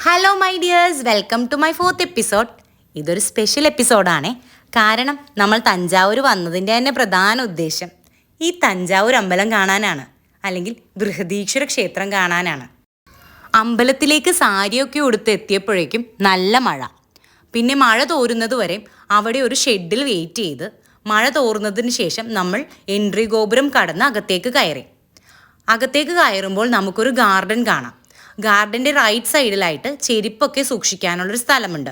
Hello my dears, welcome to my 4th episode. ഇതൊരു special എപ്പിസോഡാണേ. കാരണം നമ്മൾ തഞ്ചാവൂർ വന്നതിൻ്റെ തന്നെ പ്രധാന ഉദ്ദേശം ഈ തഞ്ചാവൂർ അമ്പലം കാണാനാണ്, അല്ലെങ്കിൽ ബൃഹദീശ്വര ക്ഷേത്രം കാണാനാണ്. അമ്പലത്തിലേക്ക് സാരിയൊക്കെ ഉടുത്ത് എത്തിയപ്പോഴേക്കും നല്ല മഴ. പിന്നെ മഴ തോരുന്നത് വരെ അവിടെ ഒരു ഷെഡിൽ വെയിറ്റ് ചെയ്ത് മഴ തോർന്നതിന് ശേഷം നമ്മൾ എൻട്രി ഗോപുരം കടന്ന് അകത്തേക്ക് കയറി. അകത്തേക്ക് കയറുമ്പോൾ നമുക്കൊരു ഗാർഡൻ കാണാം. ഗാർഡൻ്റെ റൈറ്റ് സൈഡിലായിട്ട് ചെരുപ്പൊക്കെ സൂക്ഷിക്കാനുള്ളൊരു സ്ഥലമുണ്ട്.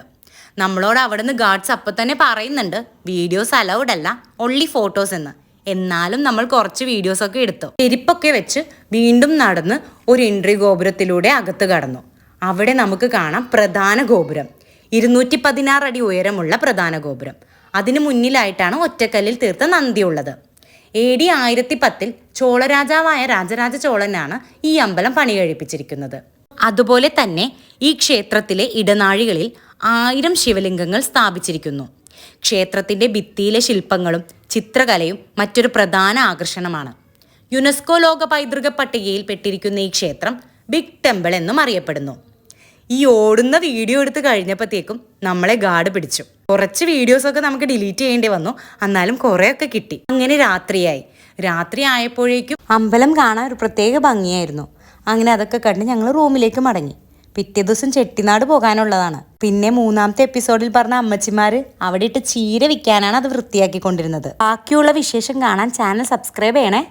നമ്മളോട് അവിടെ നിന്ന് ഗാർഡ്സ് അപ്പം തന്നെ പറയുന്നുണ്ട് വീഡിയോസ് അലൗഡ് അല്ല, ഒൺലി ഫോട്ടോസ് എന്ന്. എന്നാലും നമ്മൾ കുറച്ച് വീഡിയോസൊക്കെ എടുത്തു. ചെരുപ്പൊക്കെ വെച്ച് വീണ്ടും നടന്ന് ഒരു എൻട്രി ഗോപുരത്തിലൂടെ അകത്ത് കടന്നു. അവിടെ നമുക്ക് കാണാം പ്രധാന ഗോപുരം, 216 അടി ഉയരമുള്ള പ്രധാന ഗോപുരം. അതിന് മുന്നിലായിട്ടാണ് ഒറ്റക്കല്ലിൽ തീർത്ത നന്ദിയുള്ളത്. AD 1010 ചോളരാജാവായ രാജരാജ ചോളനാണ് ഈ അമ്പലം പണി കഴിപ്പിച്ചിരിക്കുന്നത്. അതുപോലെ തന്നെ ഈ ക്ഷേത്രത്തിലെ ഇടനാഴികളിൽ 1000 ശിവലിംഗങ്ങൾ സ്ഥാപിച്ചിരിക്കുന്നു. ക്ഷേത്രത്തിൻ്റെ ഭിത്തിയിലെ ശില്പങ്ങളും ചിത്രകലയും മറ്റൊരു പ്രധാന ആകർഷണമാണ്. യുനെസ്കോ ലോക പൈതൃക പട്ടികയിൽ പെട്ടിരിക്കുന്ന ഈ ക്ഷേത്രം ബിഗ് ടെമ്പിൾ എന്നും അറിയപ്പെടുന്നു. ഈ ഓടുന്ന വീഡിയോ എടുത്ത് കഴിഞ്ഞപ്പോഴത്തേക്കും നമ്മളെ ഗാർഡ് പിടിച്ചു. കുറച്ച് വീഡിയോസൊക്കെ നമുക്ക് ഡിലീറ്റ് ചെയ്യേണ്ടി വന്നു, എന്നാലും കുറേയൊക്കെ കിട്ടി. അങ്ങനെ രാത്രിയായി. രാത്രി ആയപ്പോഴേക്കും അമ്പലം കാണാൻ ഒരു പ്രത്യേക ഭംഗിയായിരുന്നു. അങ്ങനെ അതൊക്കെ കണ്ട് ഞങ്ങൾ റൂമിലേക്ക് മടങ്ങി. പിറ്റേ ദിവസം ചെട്ടിനാട് പോകാനുള്ളതാണ്. പിന്നെ 3ാമത്തെ എപ്പിസോഡിൽ പറഞ്ഞ അമ്മച്ചിമാർ അവിടെ ഇട്ട് ചീര വിൽക്കാനാണ് അത് വൃത്തിയാക്കിക്കൊണ്ടിരുന്നത്. ബാക്കിയുള്ള വിശേഷം കാണാൻ ചാനൽ സബ്സ്ക്രൈബ് ചെയ്യണേ.